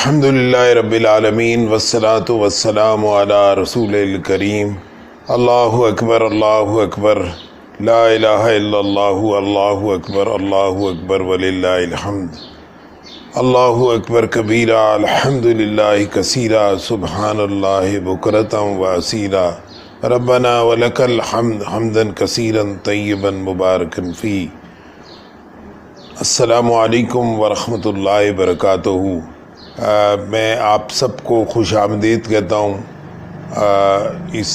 الحمدللہ رب العالمین والصلاة والسلام علی رسول الکریم۔ اللہ اکبر اللہ اکبر، لا الہ الا اللہ، اللہ اکبر وللہ الحمد۔ اللہ اکبر کبیرہ، الحمدللہ کثیرہ، سبحان اللہ بکرۃ واصیلا، ربنا ولک الحمد حمدا کثیرا طیبا مبارکا فیہ۔ السلام علیکم ورحمۃ اللہ وبرکاتہ۔ میں آپ سب کو خوش آمدید کہتا ہوں اس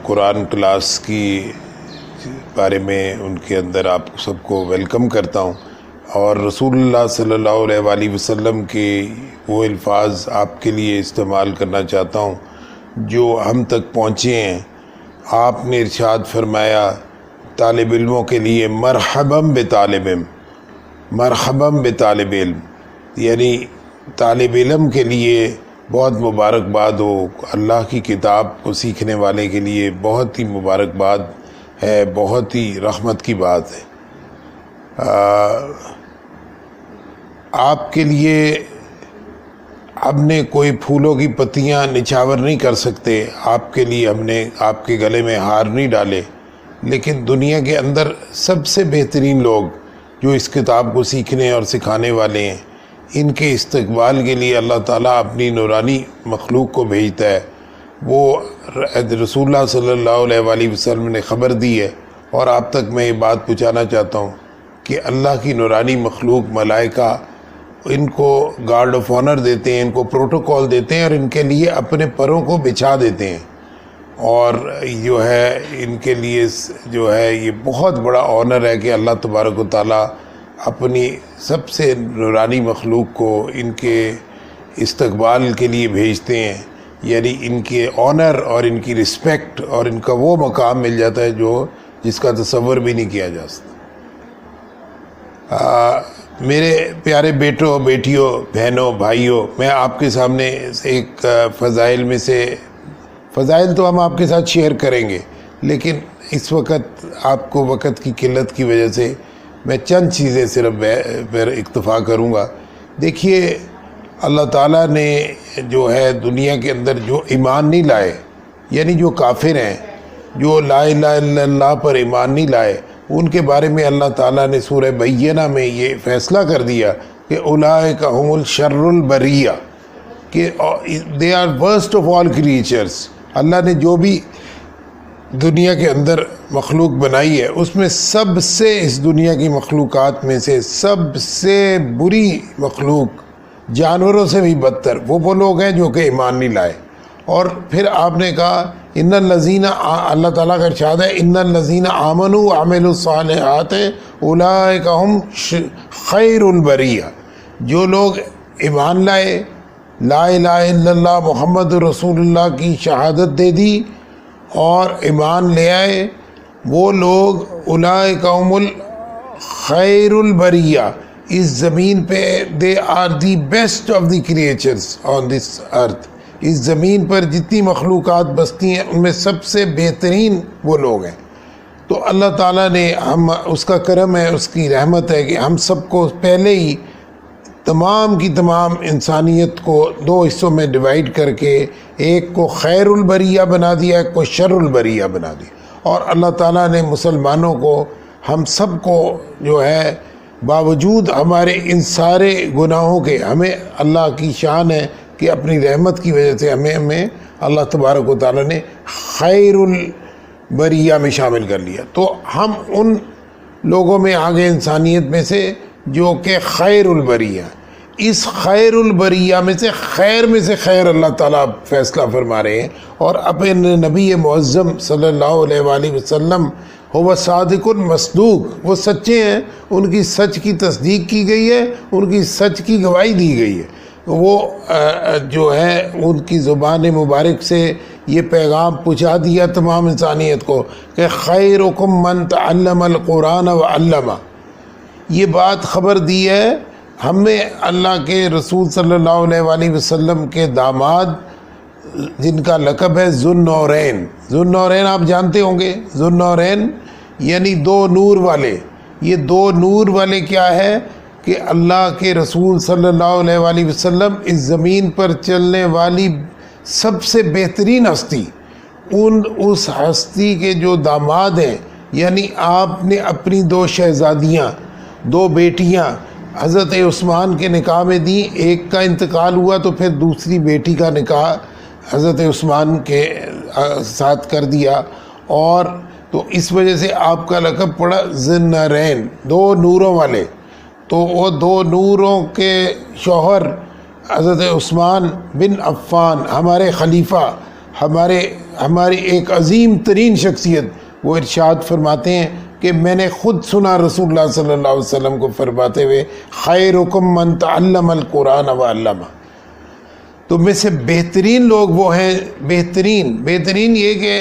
قرآن کلاس کی بارے میں، ان کے اندر آپ سب کو ویلکم کرتا ہوں، اور رسول اللہ صلی اللہ علیہ وآلہ وسلم کے وہ الفاظ آپ کے لیے استعمال کرنا چاہتا ہوں جو ہم تک پہنچے ہیں۔ آپ نے ارشاد فرمایا طالب علموں کے لیے مرحبا بطالب علم، مرحبا بطالب علم، یعنی طالب علم کے لیے بہت مبارکباد ہو۔ اللہ کی کتاب کو سیکھنے والے کے لیے بہت ہی مبارکباد ہے، بہت ہی رحمت کی بات ہے۔ آپ کے لیے ہم نے کوئی پھولوں کی پتیاں نچھاور نہیں کر سکتے، آپ کے لیے ہم نے آپ کے گلے میں ہار نہیں ڈالے، لیکن دنیا کے اندر سب سے بہترین لوگ جو اس کتاب کو سیکھنے اور سکھانے والے ہیں، ان کے استقبال کے لیے اللہ تعالیٰ اپنی نورانی مخلوق کو بھیجتا ہے۔ وہ رسول اللہ صلی اللہ علیہ وآلہ وسلم نے خبر دی ہے، اور آپ تک میں یہ بات پہنچانا چاہتا ہوں کہ اللہ کی نورانی مخلوق ملائکہ ان کو گارڈ آف آنر دیتے ہیں، ان کو پروٹوکول دیتے ہیں، اور ان کے لیے اپنے پروں کو بچھا دیتے ہیں، اور جو ہے ان کے لیے جو ہے یہ بہت بڑا آنر ہے کہ اللہ تبارک و تعالیٰ اپنی سب سے نورانی مخلوق کو ان کے استقبال کے لیے بھیجتے ہیں، یعنی ان کے آنر اور ان کی رسپیکٹ اور ان کا وہ مقام مل جاتا ہے جس کا تصور بھی نہیں کیا جا سکتا۔ میرے پیارے بیٹوں، بیٹیوں، بہنوں، بھائیوں، میں آپ کے سامنے ایک فضائل میں سے، فضائل تو ہم آپ کے ساتھ شیئر کریں گے، لیکن اس وقت آپ کو وقت کی قلت کی وجہ سے میں چند چیزیں صرف پر اکتفا کروں گا۔ دیکھیے، اللہ تعالیٰ نے جو ہے دنیا کے اندر جو ایمان نہیں لائے، یعنی جو کافر ہیں، جو لا الہ الا اللہ پر ایمان نہیں لائے، ان کے بارے میں اللہ تعالیٰ نے سورہ بینہ میں یہ فیصلہ کر دیا کہ اولئک هم الشر البریہ، کہ they are worst of all creatures۔ اللہ نے جو بھی دنیا کے اندر مخلوق بنائی ہے، اس میں سب سے، اس دنیا کی مخلوقات میں سے سب سے بری مخلوق، جانوروں سے بھی بدتر، وہ لوگ ہیں جو کہ ایمان نہیں لائے۔ اور پھر آپ نے کہا ان الذین، اللہ تعالیٰ کا ارشاد ہے ان الذین آمنوا وعملوا الصالحات اولئک هم خیر البریہ، جو لوگ ایمان لائے، لا الہ الا اللہ محمد رسول اللہ کی شہادت دے دی اور ایمان لے آئے، وہ لوگ اولئک هم الخیر البریہ، اس زمین پہ they are the best of the creatures on this earth, اس زمین پر جتنی مخلوقات بستی ہیں ان میں سب سے بہترین وہ لوگ ہیں۔ تو اللہ تعالیٰ نے اس کا کرم ہے، اس کی رحمت ہے کہ ہم سب کو پہلے ہی تمام کی تمام انسانیت کو دو حصوں میں ڈیوائیڈ کر کے ایک کو خیر البریہ بنا دیا، ایک کو شر البریہ بنا دیا، اور اللہ تعالیٰ نے مسلمانوں کو، ہم سب کو جو ہے باوجود ہمارے ان سارے گناہوں کے، ہمیں اللہ کی شان ہے کہ اپنی رحمت کی وجہ سے ہمیں اللہ تبارک و تعالیٰ نے خیر البریہ میں شامل کر لیا۔ تو ہم ان لوگوں میں آگے انسانیت میں سے جو کہ خیر البریہ، اس خیر البریہ میں سے خیر اللہ تعالیٰ فیصلہ فرما رہے ہیں، اور اپنے نبی معظم صلی اللہ علیہ وآلہ وسلم هو صادق المصدوق، وہ سچے ہیں، ان کی سچ کی تصدیق کی گئی ہے، ان کی سچ کی گواہی دی گئی ہے۔ وہ جو ہے ان کی زبان مبارک سے یہ پیغام پہنچا دیا تمام انسانیت کو کہ خیرکم من تعلم القرآن وعلمہ، یہ بات خبر دی ہے ہمیں اللہ کے رسول صلی اللہ علیہ وآلہ وسلم کے داماد، جن کا لقب ہے ذو النورین۔ ذو النورین آپ جانتے ہوں گے، ذو النورین یعنی دو نور والے۔ یہ دو نور والے کیا ہے کہ اللہ کے رسول صلی اللہ علیہ وآلہ وسلم اس زمین پر چلنے والی سب سے بہترین ہستی، اس ہستی کے جو داماد ہیں، یعنی آپ نے اپنی 2 شہزادیاں، 2 بیٹیاں حضرت عثمان کے نکاح میں دیں، ایک کا انتقال ہوا تو پھر دوسری بیٹی کا نکاح حضرت عثمان کے ساتھ کر دیا، اور تو اس وجہ سے آپ کا لقب پڑا ذی النورین، 2 نوروں والے۔ تو وہ 2 نوروں کے شوہر حضرت عثمان بن عفان، ہمارے خلیفہ، ہماری ایک عظیم ترین شخصیت، وہ ارشاد فرماتے ہیں کہ میں نے خود سنا رسول اللہ صلی اللہ علیہ وسلم کو فرماتے ہوئے، خیرکم من تعلم القرآن وعلمہ، تو میں سے بہترین لوگ وہ ہیں، بہترین یہ کہ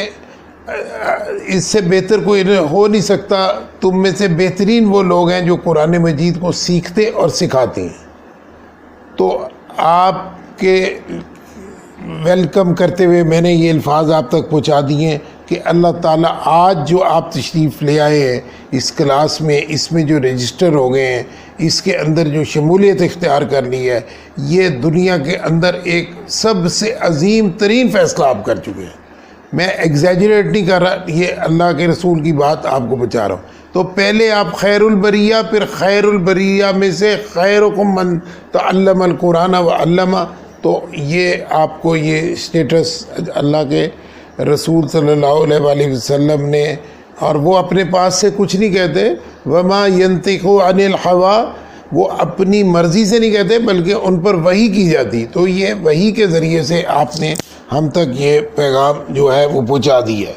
اس سے بہتر کوئی ہو نہیں سکتا، تم میں سے بہترین وہ لوگ ہیں جو قرآن مجید کو سیکھتے اور سکھاتے ہیں۔ تو آپ کے ویلکم کرتے ہوئے میں نے یہ الفاظ آپ تک پہنچا دیے ہیں کہ اللہ تعالیٰ آج جو آپ تشریف لے آئے ہیں اس کلاس میں، اس میں جو رجسٹر ہو گئے ہیں، اس کے اندر جو شمولیت اختیار کر لی ہے، یہ دنیا کے اندر ایک سب سے عظیم ترین فیصلہ آپ کر چکے ہیں۔ میں ایگزیجریٹ نہیں کر رہا، یہ اللہ کے رسول کی بات آپ کو بتا رہا ہوں۔ تو پہلے آپ خیر البریہ، پھر خیر البریہ میں سے خیرکم من تعلم القرآن وعلمہ، تو یہ آپ کو یہ سٹیٹس اللہ کے رسول صلی اللہ علیہ وآلہ وسلم نے، اور وہ اپنے پاس سے کچھ نہیں کہتے، وما ينطق عن الہویٰ، وہ اپنی مرضی سے نہیں کہتے بلکہ ان پر وحی کی جاتی، تو یہ وحی کے ذریعے سے آپ نے ہم تک یہ پیغام جو ہے وہ پہنچا دی ہے۔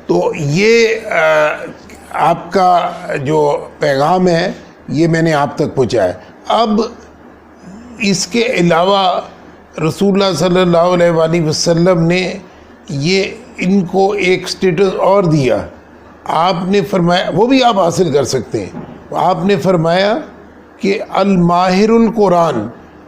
تو یہ آپ کا جو پیغام ہے یہ میں نے آپ تک پہنچایا۔ اب اس کے علاوہ رسول اللہ صلی اللہ علیہ وآلہ وسلم نے یہ ان کو ایک سٹیٹس اور دیا، آپ نے فرمایا، وہ بھی آپ حاصل کر سکتے ہیں، آپ نے فرمایا کہ الماہر القرآن،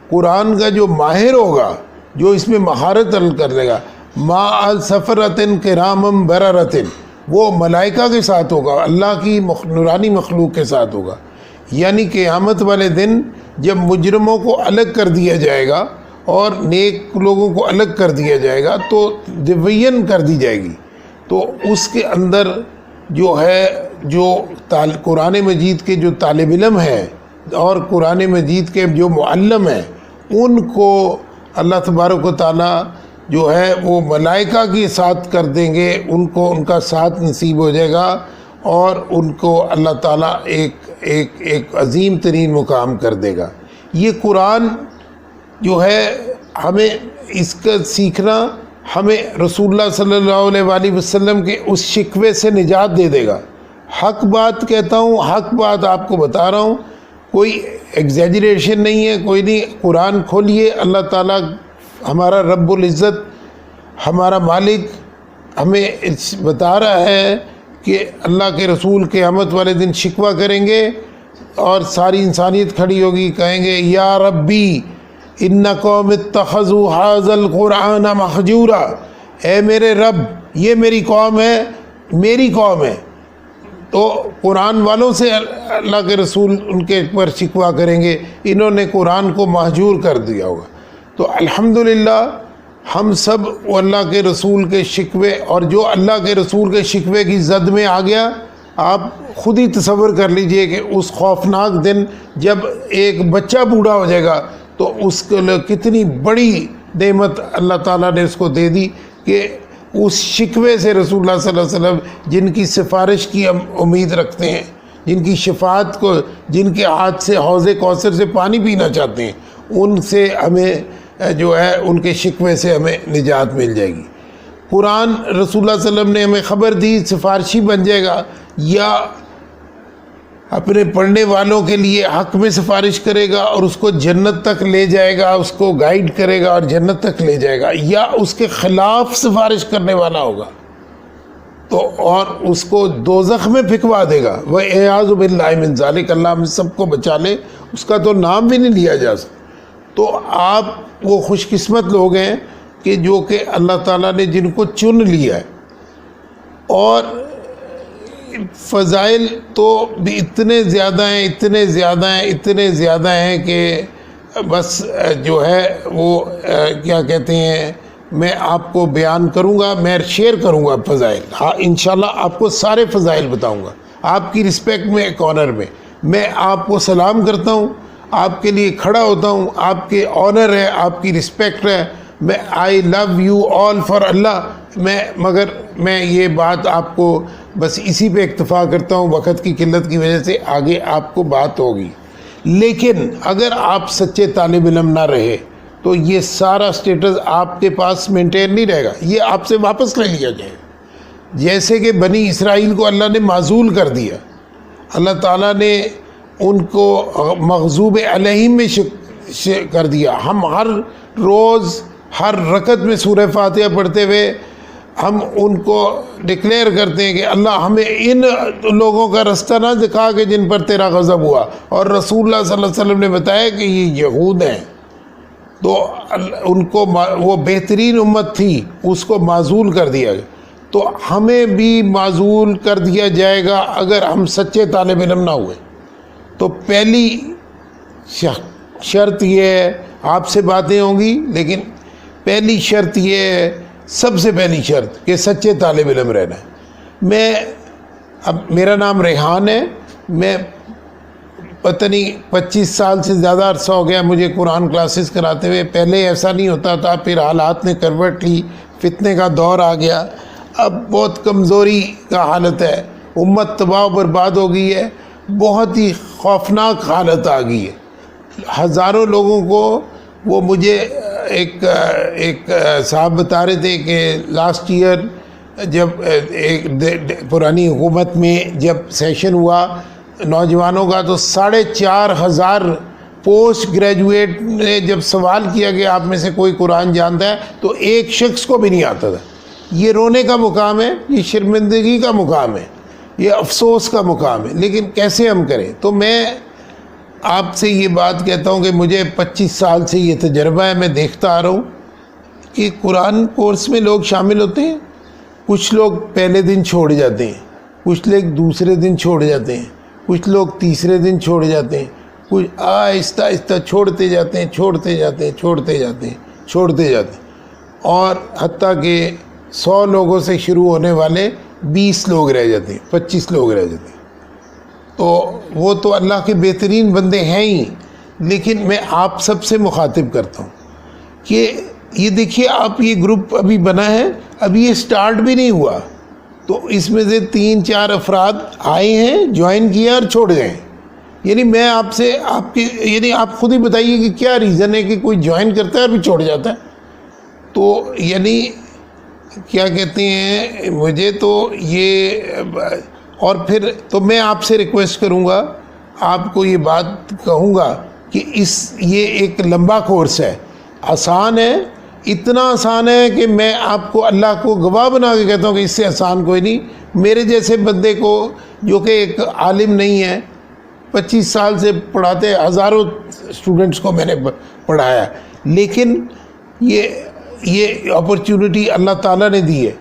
قرآن کا جو ماہر ہوگا، جو اس میں مہارت کر لے گا، ما السفرتن کرامم بررتن، وہ ملائکہ کے ساتھ ہوگا، اللہ کی نورانی مخلوق کے ساتھ ہوگا۔ یعنی قیامت والے دن جب مجرموں کو الگ کر دیا جائے گا اور نیک لوگوں کو الگ کر دیا جائے گا تو ڈویژن کر دی جائے گی، تو اس کے اندر جو ہے جو قرآن مجید کے جو طالب علم ہیں اور قرآن مجید کے جو معلم ہیں، ان کو اللہ تبارک و تعالیٰ جو ہے وہ ملائکہ کے ساتھ کر دیں گے، ان کو ان کا ساتھ نصیب ہو جائے گا، اور ان کو اللہ تعالیٰ ایک عظیم ترین مقام کر دے گا۔ یہ قرآن جو ہے ہمیں اس کا سیکھنا، ہمیں رسول اللہ صلی اللہ علیہ وآلہ وسلم کے اس شکوے سے نجات دے دے گا۔ حق بات کہتا ہوں، حق بات آپ کو بتا رہا ہوں، کوئی ایگزیجریشن نہیں ہے، کوئی نہیں۔ قرآن کھولیے، اللہ تعالیٰ ہمارا رب العزت، ہمارا مالک ہمیں بتا رہا ہے کہ اللہ کے رسول قیامت والے دن شکوہ کریں گے اور ساری انسانیت کھڑی ہوگی، کہیں گے یا ربی ان قوم اتخذوا ھذا القرآن مہجورا، اے میرے رب یہ میری قوم ہے، میری قوم ہے۔ تو قرآن والوں سے اللہ کے رسول ان کے پر شکوہ کریں گے، انہوں نے قرآن کو مہجور کر دیا ہوگا۔ تو الحمدللہ ہم سب اللہ کے رسول کے شکوے، اور جو اللہ کے رسول کے شکوے کی زد میں آ گیا، آپ خود ہی تصور کر لیجئے کہ اس خوفناک دن جب ایک بچہ بوڑھا ہو جائے گا تو اس کے لیے کتنی بڑی نعمت اللہ تعالیٰ نے اس کو دے دی کہ اس شکوے سے رسول اللہ صلی اللہ علیہ وسلم جن کی سفارش کی ہم امید رکھتے ہیں، جن کی شفاعت کو، جن کے ہاتھ سے حوض کوثر سے پانی پینا چاہتے ہیں، ان سے ہمیں جو ہے ان کے شکوے سے ہمیں نجات مل جائے گی۔ قرآن رسول اللہ صلی اللہ علیہ وسلم نے ہمیں خبر دی، سفارشی بن جائے گا، یا اپنے پڑھنے والوں کے لیے حق میں سفارش کرے گا اور اس کو جنت تک لے جائے گا، اس کو گائیڈ کرے گا اور جنت تک لے جائے گا، یا اس کے خلاف سفارش کرنے والا ہوگا تو اور اس کو دوزخ میں پھینکوا دے گا۔ وَإِعَاذُ بِاللَّهِ مِنْ ذَلِكَ، اللہ ہم سب کو بچا لے، اس کا تو نام بھی نہیں لیا جا سکتا۔ تو آپ وہ خوش قسمت لوگ ہیں کہ جو کہ اللہ تعالیٰ نے جن کو چن لیا ہے، اور فضائل تو بھی اتنے زیادہ ہیں، اتنے زیادہ ہیں، اتنے زیادہ ہیں کہ بس جو ہے وہ کیا کہتے ہیں، میں آپ کو بیان کروں گا، میں شیئر کروں گا فضائل. ہاں انشاءاللہ آپ کو سارے فضائل بتاؤں گا، آپ کی رسپیکٹ میں، ایک آنر میں آپ کو سلام کرتا ہوں، آپ کے لیے کھڑا ہوتا ہوں، آپ کے آنر ہے، آپ کی رسپیکٹ ہے. میں آئی لو یو آل فار اللہ. مگر میں یہ بات آپ کو بس اسی پہ اکتفا کرتا ہوں، وقت کی قلت کی وجہ سے آگے آپ کو بات ہوگی. لیکن اگر آپ سچے طالب علم نہ رہے تو یہ سارا سٹیٹس آپ کے پاس مینٹین نہیں رہے گا، یہ آپ سے واپس لے لیا جائے. جیسے کہ بنی اسرائیل کو اللہ نے معزول کر دیا، اللہ تعالیٰ نے ان کو مغضوب علیہم میں کر دیا. ہم ہر روز ہر رکعت میں سورہ فاتحہ پڑھتے ہوئے ہم ان کو ڈکلیئر کرتے ہیں کہ اللہ ہمیں ان لوگوں کا رستہ نہ دکھا کہ جن پر تیرا غضب ہوا. اور رسول اللہ صلی اللہ علیہ وسلم نے بتایا کہ یہ یہود ہیں، تو ان کو وہ بہترین امت تھی، اس کو معزول کر دیا گیا. تو ہمیں بھی معزول کر دیا جائے گا اگر ہم سچے طالب علم نہ ہوئے. تو پہلی شرط یہ ہے، آپ سے باتیں ہوں گی لیکن پہلی شرط یہ ہے، سب سے پہلی شرط کہ سچے طالب علم رہنا ہے. اب میرا نام ریحان ہے، میں پتہ نہیں 25 سال سے زیادہ عرصہ ہو گیا مجھے قرآن کلاسز کراتے ہوئے. پہلے ایسا نہیں ہوتا تھا، پھر حالات نے کروٹ لی، فتنے کا دور آ گیا، اب بہت کمزوری کا حالت ہے، امت تباہ و برباد ہو گئی ہے، بہت ہی خوفناک حالت آ گئی ہے. ہزاروں لوگوں کو وہ مجھے ایک صاحب بتا رہے تھے کہ لاسٹ ایئر جب ایک پرانی حکومت میں جب سیشن ہوا نوجوانوں کا، تو 4,500 پوسٹ گریجویٹ نے جب سوال کیا کہ آپ میں سے کوئی قرآن جانتا ہے تو ایک شخص کو بھی نہیں آتا تھا. یہ رونے کا مقام ہے، یہ شرمندگی کا مقام ہے، یہ افسوس کا مقام ہے. لیکن کیسے ہم کریں؟ تو میں آپ سے یہ بات کہتا ہوں کہ مجھے 25 سال سے یہ تجربہ ہے، میں دیکھتا آ رہا ہوں کہ قرآن کورس میں لوگ شامل ہوتے ہیں، کچھ لوگ پہلے دن چھوڑ جاتے ہیں، کچھ لوگ دوسرے دن چھوڑ جاتے ہیں، کچھ لوگ تیسرے دن چھوڑ جاتے ہیں، کچھ آہستہ آہستہ چھوڑتے جاتے ہیں، چھوڑتے جاتے ہیں، چھوڑتے جاتے ہیں، چھوڑتے جاتے ہیں. اور حتیٰ کہ 100 لوگوں سے شروع ہونے والے 20 لوگ رہ جاتے ہیں، 25 لوگ رہ جاتے ہیں. تو وہ تو اللہ کے بہترین بندے ہیں ہی. لیکن میں آپ سب سے مخاطب کرتا ہوں کہ یہ دیکھیے، آپ یہ گروپ ابھی بنا ہے، ابھی یہ سٹارٹ بھی نہیں ہوا، تو اس میں سے 3-4 افراد آئے ہیں، جوائن کیا اور چھوڑ گئے. یعنی میں آپ سے یعنی آپ خود ہی بتائیے کہ کیا ریزن ہے کہ کوئی جوائن کرتا ہے اور بھی چھوڑ جاتا ہے. تو یعنی کیا کہتے ہیں، مجھے تو یہ، اور پھر تو میں آپ سے ریکویسٹ کروں گا، آپ کو یہ بات کہوں گا کہ یہ ایک لمبا کورس ہے، آسان ہے، اتنا آسان ہے کہ میں آپ کو اللہ کو گواہ بنا کے کہتا ہوں کہ اس سے آسان کوئی نہیں. میرے جیسے بندے کو جو کہ ایک عالم نہیں ہے، 25 سال سے پڑھاتے، ہزاروں اسٹوڈنٹس کو میں نے پڑھایا، لیکن یہ اپرچونٹی اللہ تعالیٰ نے دی ہے.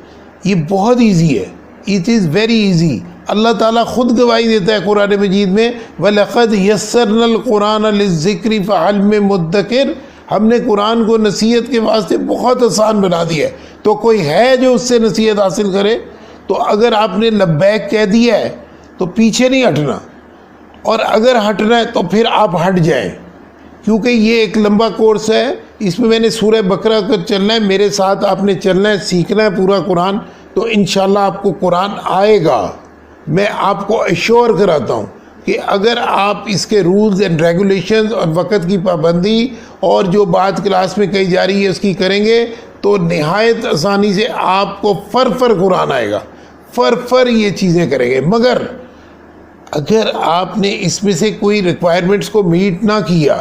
یہ بہت ایزی ہے، اٹ از ویری ایزی. اللہ تعالیٰ خود گواہی دیتا ہے قرآن مجید میں، وَلَقَدْ يَسَّرْنَا الْقُرْآنَ لِلذِّكْرِ فَهَلْ مِن مُدَّكِرٍ. ہم نے قرآن کو نصیحت کے واسطے بہت آسان بنا دیا ہے، تو کوئی ہے جو اس سے نصیحت حاصل کرے؟ تو اگر آپ نے لبیک کہہ دیا ہے تو پیچھے نہیں ہٹنا، اور اگر ہٹنا ہے تو پھر آپ ہٹ جائیں، کیونکہ یہ ایک لمبا کورس ہے. اس میں نے سورہ بقرہ کو چلنا ہے، میرے ساتھ آپ نے چلنا ہے، سیکھنا ہے پورا قرآن، تو انشاءاللہ آپ کو قرآن آئے گا. میں آپ کو ایشور کراتا ہوں کہ اگر آپ اس کے رولز اینڈ ریگولیشنز اور وقت کی پابندی اور جو بات کلاس میں کہی جا رہی ہے اس کی کریں گے تو نہایت آسانی سے آپ کو فر قرآن آئے گا. فر یہ چیزیں کریں گے. مگر اگر آپ نے اس میں سے کوئی ریکوائرمنٹس کو میٹ نہ کیا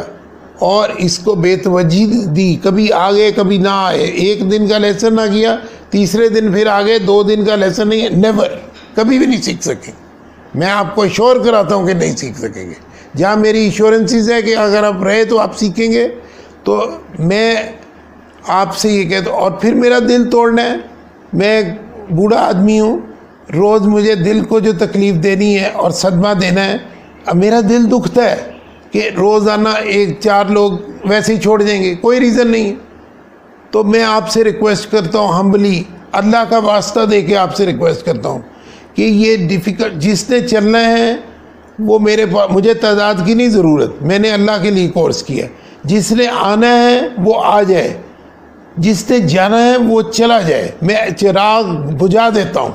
اور اس کو بے توجہی دی، کبھی آگے کبھی نہ آئے، ایک دن کا لیسن نہ کیا، تیسرے دن پھر آگے 2 دن کا لیسن نہیں ہے، نیور، کبھی بھی نہیں سیکھ سکیں. میں آپ کو ایشور کراتا ہوں کہ نہیں سیکھ سکیں گے. جہاں میری ایشورنسز ہے کہ اگر آپ رہے تو آپ سیکھیں گے. تو میں آپ سے یہ کہتا ہوں، اور پھر میرا دل توڑنا ہے، میں بوڑھا آدمی ہوں، روز مجھے دل کو جو تکلیف دینی ہے اور صدمہ دینا ہے، اب میرا دل دکھتا ہے کہ روزانہ 4 لوگ ویسے ہی چھوڑ جائیں گے، کوئی ریزن نہیں ہے. تو میں آپ سے ریکویسٹ کرتا ہوں ہمبلی، اللہ کا واسطہ دے کے آپ سے ریکویسٹ کرتا ہوں کہ یہ ڈیفیکلٹ، جس نے چلنا ہے وہ مجھے تعداد کی نہیں ضرورت، میں نے اللہ کے لیے کورس کیا. جس نے آنا ہے وہ آ جائے، جس نے جانا ہے وہ چلا جائے. میں چراغ بجھا دیتا ہوں،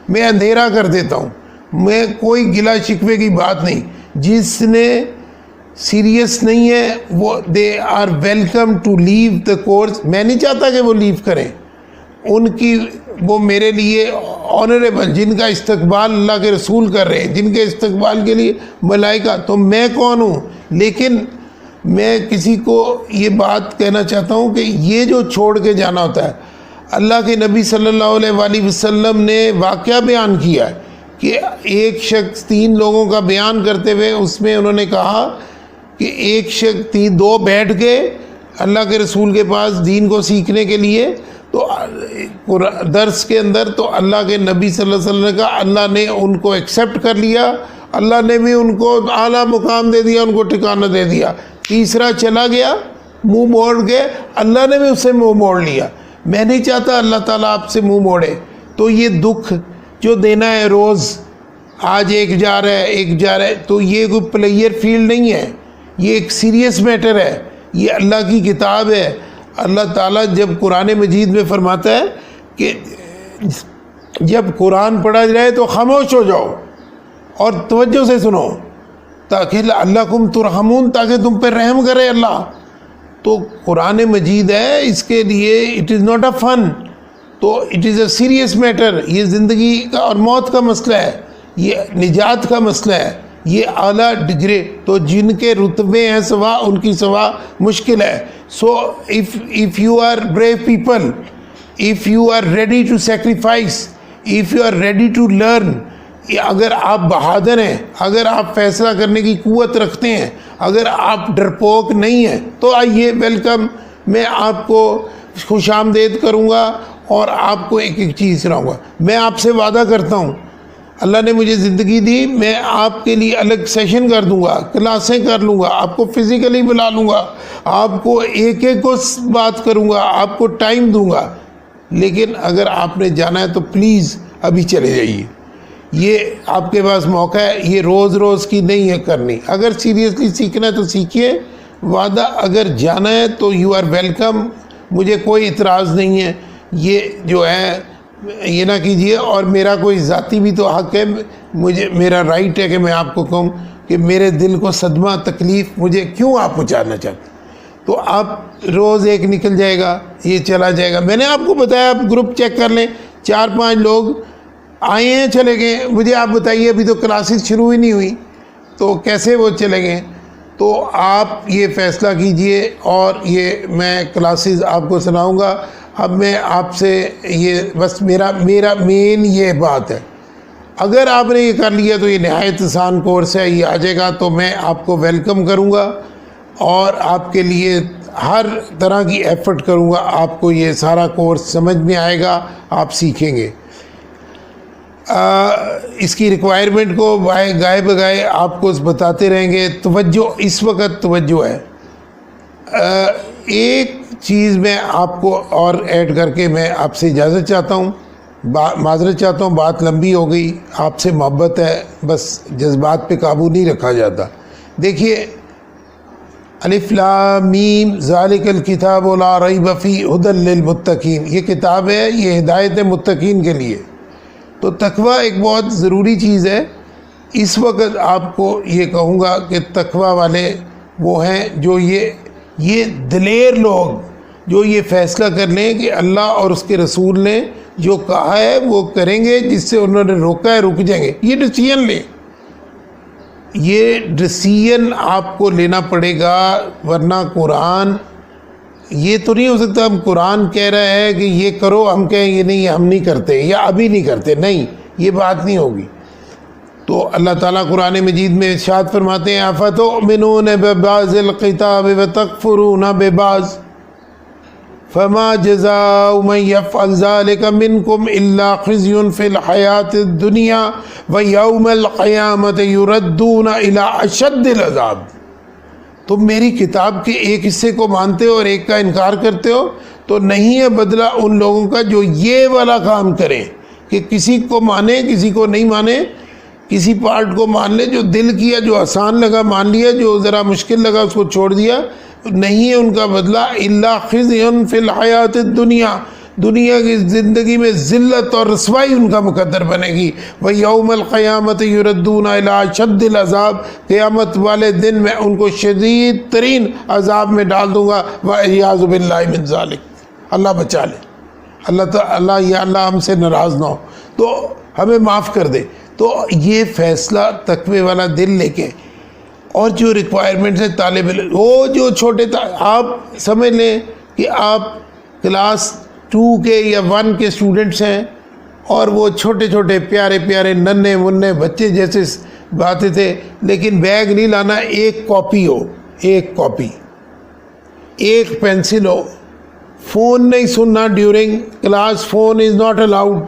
میں اندھیرا کر دیتا ہوں، میں کوئی گلہ شکوے کی بات نہیں. جس نے سیریس نہیں ہے وہ they are welcome to leave the course. میں نہیں چاہتا کہ وہ لیو کریں، ان کی وہ میرے لیے آنریبل، جن کا استقبال اللہ کے رسول کر رہے ہیں، جن کے استقبال کے لیے ملائکہ. تو میں کون ہوں؟ لیکن میں کسی کو یہ بات کہنا چاہتا ہوں کہ یہ جو چھوڑ کے جانا ہوتا ہے، اللہ کے نبی صلی اللہ علیہ وآلہ وسلم نے واقعہ بیان کیا ہے کہ ایک شخص 3 لوگوں کا بیان کرتے ہوئے اس میں انہوں نے کہا کہ ایک شخص 2 بیٹھ کے اللہ کے رسول کے پاس دین کو سیکھنے کے لیے، تو درس کے اندر تو اللہ کے نبی صلی اللہ علیہ وسلم نے کہا اللہ نے ان کو ایکسیپٹ کر لیا، اللہ نے بھی ان کو اعلیٰ مقام دے دیا، ان کو ٹھکانہ دے دیا. تیسرا چلا گیا، منہ موڑ کے، اللہ نے بھی اس سے منہ موڑ لیا. میں نہیں چاہتا اللہ تعالیٰ آپ سے منہ موڑے. تو یہ دکھ جو دینا ہے روز، آج ایک جا رہا ہے ایک جا رہا ہے، تو یہ کوئی پلیئر فیلڈ نہیں ہے، یہ ایک سیریس میٹر ہے، یہ اللہ کی کتاب ہے. اللہ تعالیٰ جب قرآن مجید میں فرماتا ہے کہ جب قرآن پڑھا جائے تو خاموش ہو جاؤ اور توجہ سے سنو تاکہ لعلکم ترحمون، تاکہ تم پہ رحم کرے اللہ. تو قرآن مجید ہے، اس کے لیے it is not a fun, تو it is a serious matter. یہ زندگی کا اور موت کا مسئلہ ہے، یہ نجات کا مسئلہ ہے، یہ اعلیٰ ڈگری. تو جن کے رتبے ہیں سوا، ان کی سوا مشکل ہے. سو if you are brave people, if you are ready to sacrifice, if you are ready to learn، اگر آپ بہادر ہیں، اگر آپ فیصلہ کرنے کی قوت رکھتے ہیں، اگر آپ ڈرپوک نہیں ہیں، تو آئیے ویلکم. میں آپ کو خوش آمدید کروں گا اور آپ کو ایک ایک چیز سناؤں گا. میں آپ سے وعدہ کرتا ہوں، اللہ نے مجھے زندگی دی، میں آپ کے لیے الگ سیشن کر دوں گا، کلاسیں کر لوں گا، آپ کو فزیکلی بلا لوں گا، آپ کو ایک ایک کو بات کروں گا، آپ کو ٹائم دوں گا. لیکن اگر آپ نے جانا ہے تو پلیز ابھی چلے جائیے. یہ آپ کے پاس موقع ہے، یہ روز روز کی نہیں ہے کرنی. اگر سیریسلی سیکھنا ہے تو سیکھیے، وعدہ. اگر جانا ہے تو یو آر ویلکم، مجھے کوئی اعتراض نہیں ہے. یہ جو ہے یہ نہ کیجیے. اور میرا کوئی ذاتی بھی تو حق ہے، میرا رائٹ ہے کہ میں آپ کو کہوں کہ میرے دل کو صدمہ تکلیف مجھے کیوں آپ پہنچانا چاہتے. تو آپ روز ایک نکل جائے گا، یہ چلا جائے گا. میں نے آپ کو بتایا، آپ گروپ چیک کر لیں، 4-5 لوگ آئے ہیں چلے گئے. مجھے آپ بتائیے، ابھی تو کلاسز شروع ہی نہیں ہوئی، تو کیسے وہ چلے گئے. تو آپ یہ فیصلہ کیجئے، اور یہ میں کلاسز آپ کو سناؤں گا. اب میں آپ سے یہ بس میرا مین یہ بات ہے، اگر آپ نے یہ کر لیا تو یہ نہایت آسان کورس ہے، یہ آ جائے گا تو میں آپ کو ویلکم کروں گا اور آپ کے لیے ہر طرح کی ایفرٹ کروں گا. آپ کو یہ سارا کورس سمجھ میں آئے گا، آپ سیکھیں گے. اس کی ریکوائرمنٹ کو گائے بگائے آپ کو بتاتے رہیں گے. توجہ، اس وقت توجہ ہے. ایک چیز میں آپ کو اور ایڈ کر کے میں آپ سے اجازت چاہتا ہوں، معذرت چاہتا ہوں، بات لمبی ہو گئی. آپ سے محبت ہے، بس جذبات پہ قابو نہیں رکھا جاتا. دیکھیے، الف لام میم ذالک الکتاب لا ریب فیہ ھدی للمتقین، یہ کتاب ہے، یہ ہدایت ہے متقین کے لیے. تو تقوی ایک بہت ضروری چیز ہے. اس وقت آپ کو یہ کہوں گا کہ تقوی والے وہ ہیں جو یہ دلیر لوگ جو یہ فیصلہ کر لیں کہ اللہ اور اس کے رسول نے جو کہا ہے وہ کریں گے، جس سے انہوں نے روکا ہے رک جائیں گے. یہ ڈیسیژن لیں، یہ ڈیسیژن آپ کو لینا پڑے گا. ورنہ قرآن یہ تو نہیں ہو سکتا ہم قرآن کہہ رہا ہے کہ یہ کرو، ہم کہیں یہ نہیں ہم نہیں کرتے یا ابھی نہیں کرتے. نہیں، یہ بات نہیں ہوگی. تو اللہ تعالیٰ قرآن مجید میں ارشاد فرماتے ہیں افتؤمنون ببعض الکتاب وتکفرون ببعض فما جزاء من يفعل ذلك منكم الا خزي في الحياة الدنيا ويوم القيامة يردون الى اشد العذاب. تم میری کتاب کے ایک حصے کو مانتے ہو اور ایک کا انکار کرتے ہو تو نہیں ہے بدلہ ان لوگوں کا جو یہ والا کام کریں کہ کسی کو مانے کسی کو نہیں مانے، کسی پارٹ کو مان لے، جو دل کیا، جو آسان لگا مان لیا، جو ذرا مشکل لگا اس کو چھوڑ دیا. نہیں ہے ان کا بدلہ الا خزی فی الحیات الدنیا، دنیا کی زندگی میں ذلت اور رسوائی ان کا مقدر بنے گی. وَيَوْمَ الْقِيَامَةِ يُرَدُّونَ إِلَىٰ شَدِّ الْعَذَابِ، قیامت والے دن میں ان کو شدید ترین عذاب میں ڈال دوں گا. وَعِيَاذُ بِاللَّهِ مِنْ ذَلِكَ، اللہ بچا لے. اللہ یا اللہ ہم سے ناراض نہ ہو تو ہمیں معاف کر دے. تو یہ فیصلہ تقوی والا دل لے کے، اور جو ریکوائرمنٹس ہے طالب علم، وہ جو چھوٹے آپ سمجھ لیں کہ آپ کلاس 2 کے یا 1 کے اسٹوڈنٹس ہیں اور وہ چھوٹے چھوٹے پیارے پیارے ننھے منھے بچے جیسے باتیں تھے، لیکن بیگ نہیں لانا، ایک کاپی ہو، ایک کاپی، ایک پینسل ہو. فون نہیں سننا during class, phone is not allowed.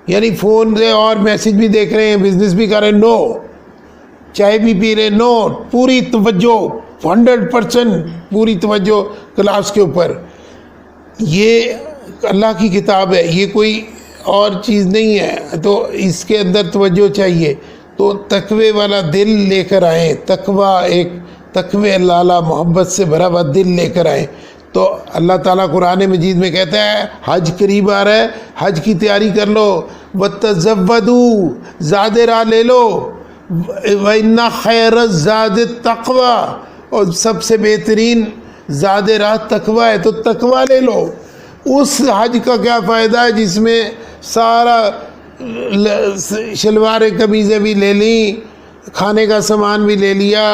یعنی فون سے اور میسج بھی دیکھ رہے ہیں، بزنس بھی کر رہے ہیں، نو. چائے بھی پی رہے، نو. پوری توجہ 100% پوری توجہ کلاس کے اوپر. یہ اللہ کی کتاب ہے، یہ کوئی اور چیز نہیں ہے، تو اس کے اندر توجہ چاہیے. تو تقوی والا دل لے کر آئیں، تقوی ایک تقوی اللہ محبت سے بھرا ہوا دل لے کر آئیں. تو اللہ تعالیٰ قرآن مجید میں کہتا ہے حج قریب آ رہا ہے، حج کی تیاری کر لو. وَتَزَوَّدُوا، زاد راہ لے لو. وَإِنَّ خَيْرَ الزَّادِ التَّقْوَىٰ، اور سب سے بہترین زاد راہ تقویٰ ہے، تو تقویٰ لے لو. اس حج کا کیا فائدہ ہے جس میں سارا شلواریں قمیضیں بھی لے لیں، کھانے کا سامان بھی لے لیا،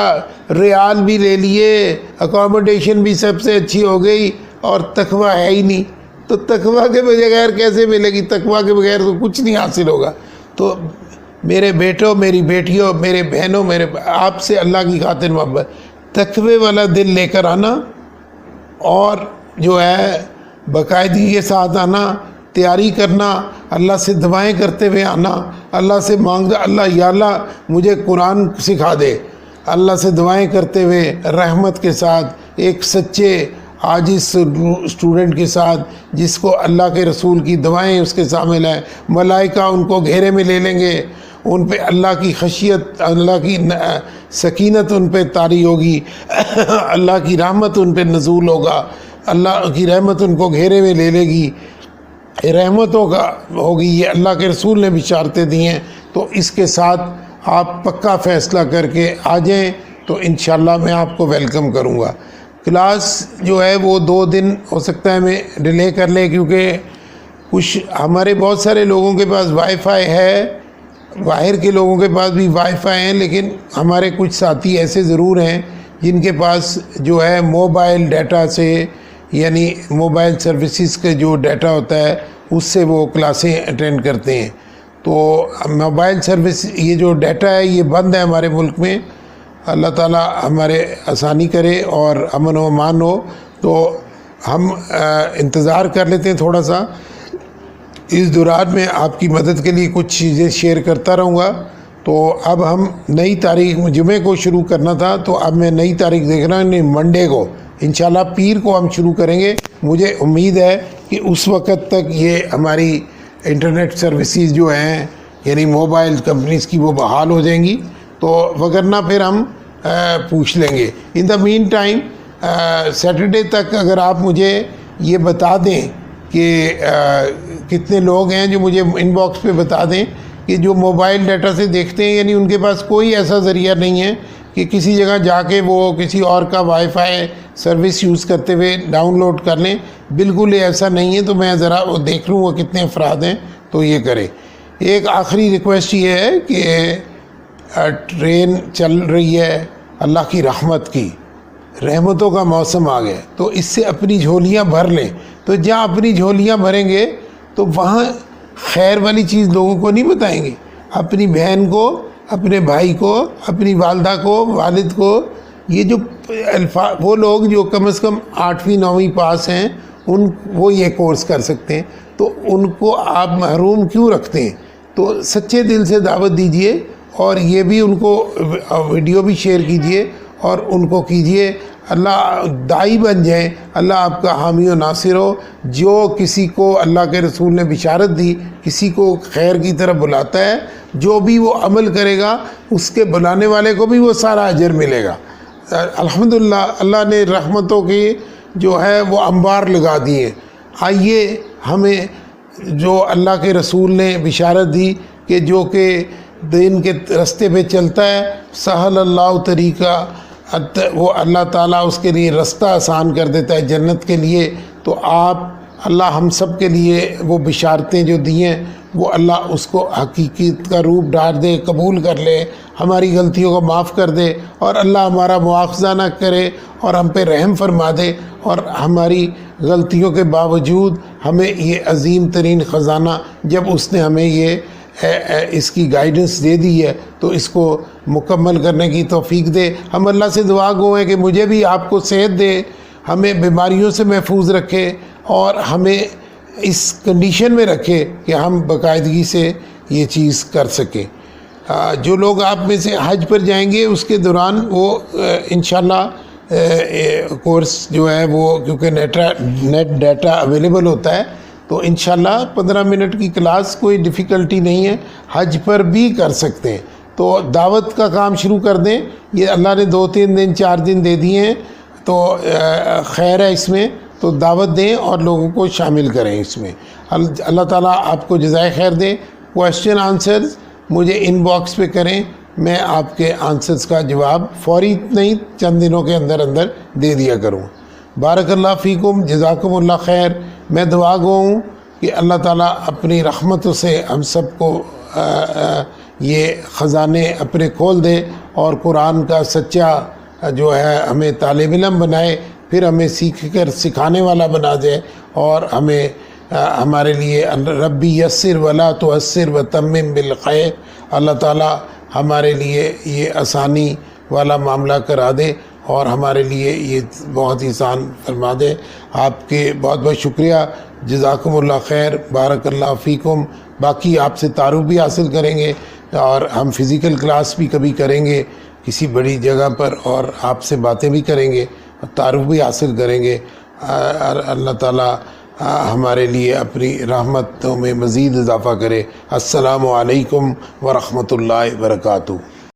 ریال بھی لے لیے، اکاموڈیشن بھی سب سے اچھی ہو گئی، اور تقویٰ ہے ہی نہیں. تو تقویٰ کے بغیر کیسے ملے گی؟ تقویٰ کے بغیر تو کچھ نہیں حاصل ہوگا. تو میرے بیٹوں، میری بیٹیوں، میرے بہنوں، میرے آپ سے اللہ کی خاطر محبت، تقوی والا دل لے کر آنا، اور جو ہے باقاعدگی کے ساتھ آنا، تیاری کرنا، اللہ سے دعائیں کرتے ہوئے آنا، اللہ سے مانگ، اللہ یا اللہ مجھے قرآن سکھا دے. اللہ سے دعائیں کرتے ہوئے رحمت کے ساتھ، ایک سچے عاجز اسٹوڈنٹ کے ساتھ جس کو اللہ کے رسول کی دعائیں اس کے شامل ہیں. ملائکہ ان کو گھیرے میں لے لیں گے، ان پہ اللہ کی خشیت، اللہ کی سکینت ان پہ طاری ہوگی، اللہ کی رحمت ان پہ نزول ہوگا، اللہ کی رحمت ان کو گھیرے میں لے لے گی، رحمتوں کا ہوگی. یہ اللہ کے رسول نے بشارتیں دی ہیں. تو اس کے ساتھ آپ پکا فیصلہ کر کے آ جائیں تو انشاءاللہ میں آپ کو ویلکم کروں گا. کلاس جو ہے وہ 2 دن ہو سکتا ہے میں ڈیلے کر لیں، کیونکہ کچھ ہمارے بہت سارے لوگوں کے پاس وائی فائی ہے، باہر کے لوگوں کے پاس بھی وائی فائی ہیں، لیکن ہمارے کچھ ساتھی ایسے ضرور ہیں جن کے پاس جو ہے موبائل ڈیٹا سے، یعنی موبائل سروسز کا جو ڈیٹا ہوتا ہے اس سے وہ کلاسیں اٹینڈ کرتے ہیں. تو موبائل سروس یہ جو ڈیٹا ہے یہ بند ہے ہمارے ملک میں. اللہ تعالیٰ ہمارے آسانی کرے اور امن و امان ہو. تو ہم انتظار کر لیتے ہیں تھوڑا سا. اس دوران میں آپ کی مدد کے لیے کچھ چیزیں شیئر کرتا رہوں گا. تو اب ہم نئی تاریخ جمعے کو شروع کرنا تھا، تو اب میں نئی تاریخ دیکھ رہا ہوں، منڈے کو انشاءاللہ پیر کو ہم شروع کریں گے. مجھے امید ہے کہ اس وقت تک یہ ہماری انٹرنیٹ سروسز جو ہیں یعنی موبائل کمپنیز کی وہ بحال ہو جائیں گی. تو وگرنہ پھر ہم پوچھ لیں گے. ان دا مین ٹائم سیٹرڈے تک اگر آپ مجھے یہ بتا دیں کہ کتنے لوگ ہیں، جو مجھے ان باکس پہ بتا دیں کہ جو موبائل ڈیٹا سے دیکھتے ہیں، یعنی ان کے پاس کوئی ایسا ذریعہ نہیں ہے کہ کسی جگہ جا کے وہ کسی اور کا وائی فائی سروس یوز کرتے ہوئے ڈاؤن لوڈ کر لیں. بالکل ایسا نہیں ہے. تو میں ذرا وہ دیکھ لوں گا کتنے افراد ہیں تو یہ کریں. ایک آخری ریکویسٹ یہ ہے کہ ٹرین چل رہی ہے اللہ کی رحمت کی، رحمتوں کا موسم آ گیا، تو اس سے اپنی جھولیاں بھر لیں. تو جہاں اپنی جھولیاں بھریں گے تو وہاں خیر والی چیز لوگوں کو نہیں بتائیں گے. اپنی بہن کو، اپنے بھائی کو، اپنی والدہ کو، والد کو، یہ جو وہ لوگ جو کم از کم 8ویں 9ویں پاس ہیں وہ یہ کورس کر سکتے ہیں، تو ان کو آپ محروم کیوں رکھتے ہیں؟ تو سچے دل سے دعوت دیجئے، اور یہ بھی ان کو ویڈیو بھی شیئر کیجئے اور ان کو کیجئے، اللہ داعی بن جائیں، اللہ آپ کا حامی و ناصر ہو۔ جو کسی کو اللہ کے رسول نے بشارت دی، کسی کو خیر کی طرف بلاتا ہے، جو بھی وہ عمل کرے گا اس کے بلانے والے کو بھی وہ سارا اجر ملے گا۔ الحمدللہ اللہ نے رحمتوں کی جو ہے وہ انبار لگا دیے۔ آئیے ہمیں جو اللہ کے رسول نے بشارت دی کہ جو کہ دین کے رستے پہ چلتا ہے، سہل اللہ طریقہ، وہ اللہ تعالیٰ اس کے لیے رستہ آسان کر دیتا ہے جنت کے لیے۔ تو آپ اللہ ہم سب کے لیے وہ بشارتیں جو دی ہیں وہ اللہ اس کو حقیقت کا روپ ڈال دے، قبول کر لے، ہماری غلطیوں کو معاف کر دے، اور اللہ ہمارا مواخذہ نہ کرے اور ہم پہ رحم فرما دے، اور ہماری غلطیوں کے باوجود ہمیں یہ عظیم ترین خزانہ، جب اس نے ہمیں یہ اس کی گائیڈنس دے دی ہے تو اس کو مکمل کرنے کی توفیق دے۔ ہم اللہ سے دعا گو ہیں کہ مجھے بھی آپ کو صحت دے، ہمیں بیماریوں سے محفوظ رکھے، اور ہمیں اس کنڈیشن میں رکھے کہ ہم باقاعدگی سے یہ چیز کر سکیں۔ جو لوگ آپ میں سے حج پر جائیں گے اس کے دوران وہ انشاءاللہ کورس جو ہے وہ کیونکہ نیٹ ڈیٹا اویلیبل ہوتا ہے تو انشاءاللہ 15 منٹ کی کلاس کوئی ڈیفیکلٹی نہیں ہے، حج پر بھی کر سکتے ہیں۔ تو دعوت کا کام شروع کر دیں، یہ اللہ نے 2-3 دن 4 دن دے دیے ہیں تو خیر ہے اس میں، تو دعوت دیں اور لوگوں کو شامل کریں اس میں۔ اللہ تعالیٰ آپ کو جزائے خیر دے۔ کویسچن آنسرز مجھے ان باکس پہ کریں، میں آپ کے آنسرز کا جواب فوری نہیں چند دنوں کے اندر اندر دے دیا کروں۔ بارک اللہ فیکم، جزاکم اللہ خیر۔ میں دعا گو ہوں کہ اللہ تعالیٰ اپنی رحمتوں سے ہم سب کو یہ خزانے اپنے کھول دے، اور قرآن کا سچا جو ہے ہمیں طالب علم بنائے، پھر ہمیں سیکھ کر سکھانے والا بنا دے، اور ہمیں ہمارے لیے ربی یسر ولا تعسر وتمم بالخیر، اللہ تعالیٰ ہمارے لیے یہ آسانی والا معاملہ کرا دے اور ہمارے لیے یہ بہت آسان فرما دے۔ آپ کے بہت بہت شکریہ، جزاکم اللہ خیر، بارک اللہ فیکم۔ باقی آپ سے تعارف بھی حاصل کریں گے، اور ہم فزیکل کلاس بھی کبھی کریں گے کسی بڑی جگہ پر، اور آپ سے باتیں بھی کریں گے، تعارف بھی حاصل کریں گے۔ اللہ تعالیٰ ہمارے لیے اپنی رحمتوں میں مزید اضافہ کرے۔ السلام علیکم ورحمۃ اللہ وبرکاتہ۔